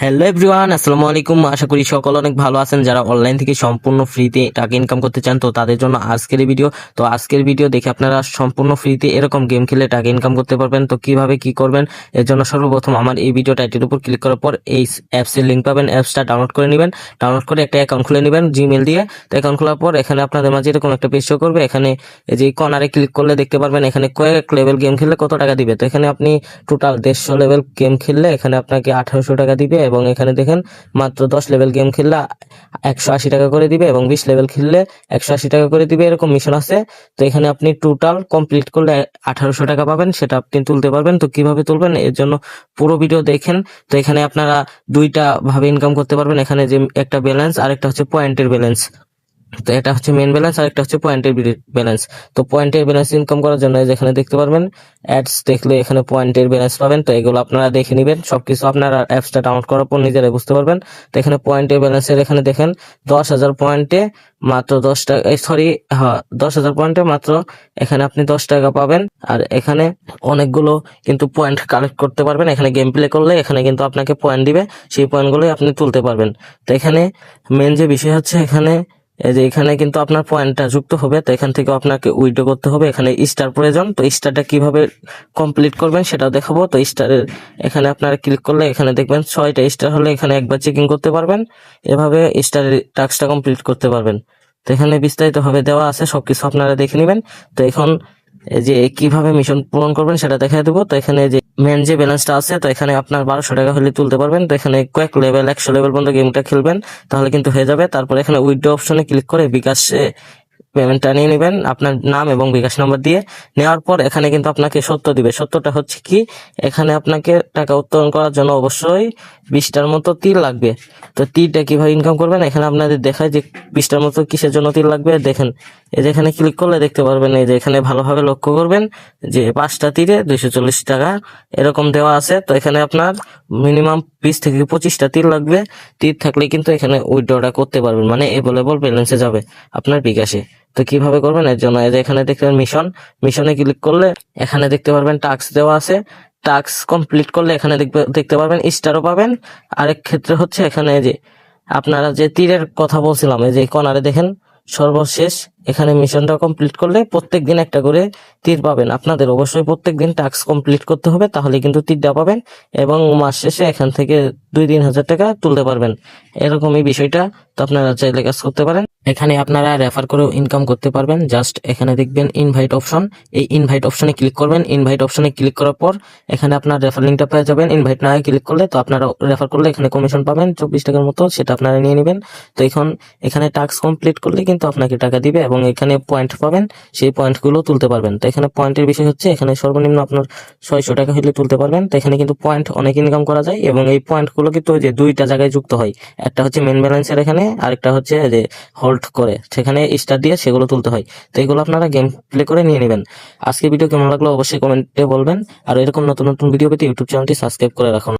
Hello everyone, আসসালামু আলাইকুম। আশা করি সকল অনেক ভালো আছেন। যারা অনলাইন থেকে সম্পূর্ণ ফ্রিতে টাকা ইনকাম করতে চান, তো তাদের জন্য আজকের এই ভিডিও। তো আজকের ভিডিও দেখে আপনারা সম্পূর্ণ ফ্রিতে এরকম গেম খেলে টাকা ইনকাম করতে পারবেন। তো কিভাবে কি করবেন, এর জন্য সর্বপ্রথম আমার এই ভিডিও টাইটেল উপর ক্লিক করার পর এই অ্যাপসের লিঙ্ক পাবেন। অ্যাপসটা ডাউনলোড করে নেবেন। ডাউনলোড করে একটা অ্যাকাউন্ট খুলে নেবেন জিমেল দিয়ে। তো অ্যাকাউন্ট খোলার পর এখানে আপনাদের মাঝে এরকম একটা পেজ শো করবে। এখানে এই যে কর্নারে ক্লিক করলে দেখতে পারবেন এখানে কয়েক লেভেল গেম খেললে কত টাকা দিবে। তো এখানে আপনি টোটাল 150 লেভেল গেম খেললে এখানে আপনাকে 1800 টাকা দিবে, এবং এখানে দেখেন মাত্র 10 লেভেল গেম খেললে 180 টাকা করে দিবে, এবং 20 লেভেল খেললে 180 টাকা করে দিবে। এরকম মিশন আছে। তো এখানে আপনি টোটাল কমপ্লিট করলে 1800 টাকা পাবেন, সেটা আপনি তুলতে পারবেন। তো কিভাবে তুলবেন এর জন্য পুরো ভিডিও দেখেন। তো এখানে আপনারা দুইটা ভাবে ইনকাম করতে পারবেন। এখানে যে একটা ব্যালেন্স আর একটা হচ্ছে পয়েন্টের ব্যালেন্স। তো এটা হচ্ছে মেন ব্যালেন্স আর একটা হচ্ছে পয়েন্টের ব্যালেন্স। তো পয়েন্টের ব্যালেন্স ইনকাম করার জন্য যেখানে দেখতে পারবেন অ্যাডস দেখলে এখানে পয়েন্টের ব্যালেন্স পাবেন। তো এগুলো আপনারা দেখে নেবেন, সবকিছু আপনারা অ্যাপসটা ডাউনলোড করার পর নিজেরাই বুঝতে পারবেন। তো এখানে পয়েন্টের ব্যালেন্সের এখানে দেখেন 10,000 পয়েন্টে মাত্র 10 টাকা, সরি, হ্যাঁ, 10,000 পয়েন্টে মাত্র এখানে আপনি 10 টাকা পাবেন। আর এখানে অনেকগুলো কিন্তু পয়েন্ট কালেক্ট করতে পারবেন। এখানে গেম প্লে করলে এখানে কিন্তু আপনাকে পয়েন্ট দিবে, সেই পয়েন্টগুলোই আপনি তুলতে পারবেন। তো এখানে মেন যে বিষয় হচ্ছে এখানে এই যে এখানে কিন্তু আপনার পয়েন্টটা যুক্ত হবে। তো এখান থেকে আপনাকে উইথড্র করতে হবে। এখানে স্টার প্রয়োজন। তো স্টারটা কিভাবে কমপ্লিট করবেন সেটাও দেখাবো। তো স্টারের এখানে আপনারা ক্লিক করলে এখানে দেখবেন 6টা স্টার হলে এখানে একবার চেকিং করতে পারবেন। এভাবে স্টারের টাস্কটা কমপ্লিট করতে পারবেন। তো এখানে বিস্তারিত ভাবে দেওয়া আছে, সবকিছু আপনারা দেখে নেবেন। তো এখন এই যে কিভাবে মিশন পূরণ করবেন সেটা দেখাই দেবো। তো এখানে যে মেন যে ব্যালেন্সটা আছে, তো এখানে আপনার 1200 টাকা হলে তুলতে পারবেন। তো এখানে কয়েক লেভেল 100 লেভেল পর্যন্ত গেমটা খেলবেন, তাহলে কিন্তু হয়ে যাবে। তারপর এখানে উইথড্র অপশনে ক্লিক করে বিকাশে পেমেন্টটা নিয়ে নেবেন আপনার নাম এবং বিকাশ নম্বর দিয়ে। নেওয়ার পর এখানে কিন্তু আপনাকে সত্য দিবে। সত্যটা হচ্ছে কি, এখানে আপনাকে টাকা উত্তোলন করার জন্য অবশ্যই 20টার মতো তীর লাগবে। তো তীরটা কিভাবে ইনকাম করবেন এখানে আপনাদের দেখায় যে 20টার মতো কিসের জন্য তীর লাগবে। দেখেন এই যে এখানে ক্লিক করলে দেখতে পারবেন, এই যে এখানে ভালোভাবে লক্ষ্য করবেন যে 5টা তীরে 240 টাকা এরকম দেওয়া আছে। তো এখানে আপনার মিনিমাম 20 থেকে 25টা তীর লাগবে। তীর থাকলে কিন্তু এখানে উইথড্রটা করতে পারবেন, মানে এভেলেবল ব্যালেন্সে যাবে আপনার বিকাশে। তো কিভাবে করবেন এর জন্য এই যে এখানে দেখবেন মিশনে ক্লিক করলে এখানে দেখতে পারবেন টাস্ক দেওয়া আছে। টাস্ক কমপ্লিট করলে এখানে দেখতে পারবেন স্টারও পাবেন। আরেক ক্ষেত্রে হচ্ছে এখানে যে আপনারা যে তীরের কথা বলছিলাম, এই যে কর্নারে দেখেন সর্বশেষ এখানে মিশনটা কমপ্লিট করলে প্রত্যেকদিন একটা করে তীর পাবেন। আপনাদের অবশ্যই প্রত্যেকদিন টাস্ক কমপ্লিট করতে হবে, তাহলে কিন্তু তীরটা পাবেন, এবং মাস শেষে এখান থেকে 2-3 হাজার টাকা তুলতে পারবেন। এরকমই বিষয়টা। তো আপনারা চাইলে কাজ করতে পারেন। এখানে আপনারা রেফার করেও ইনকাম করতে পারবেন। জাস্ট এখানে দেখবেন ইনভাইট অপশন, এই ইনভাইট অপশনে ক্লিক করবেন। ইনভাইট অপশনে ক্লিক করার পর এখানে আপনার রেফার লিঙ্কটা পেয়ে যাবেন। ইনভাইট না ক্লিক করলে তো আপনারা রেফার করলে এখানে কমিশন পাবেন 24 টাকার মতো, সেটা আপনারা নিয়ে নেবেন। তো এখন এখানে টাস্ক কমপ্লিট করলে কিন্তু আপনাকে টাকা দিবে, এবং এখানে পয়েন্ট পাবেন, সেই পয়েন্টগুলো তুলতে পারবেন। তো এখানে পয়েন্টের বিষয় হচ্ছে এখানে সর্বনিম্ন আপনার 600 টাকা হলে তুলতে পারবেন। তো এখানে কিন্তু পয়েন্ট অনেক ইনকাম করা যায়, এবং এই পয়েন্টগুলো কিন্তু ওই যে দুইটা জায়গায় যুক্ত হয়। একটা হচ্ছে মেন ব্যালেন্সের এখানে, আরেকটা হচ্ছে যে হোল্ড করে সেখানে স্টার দিয়ে সেগুলো তুলতে হয়। তো এগুলো আপনারা গেম প্লে করে নিয়ে নেবেন। আজকে ভিডিও কেমন লাগলো অবশ্যই কমেন্টে বলবেন। আর এরকম নতুন নতুন ভিডিও পেতে ইউটিউব চ্যানেলটি সাবস্ক্রাইব করে রাখুন।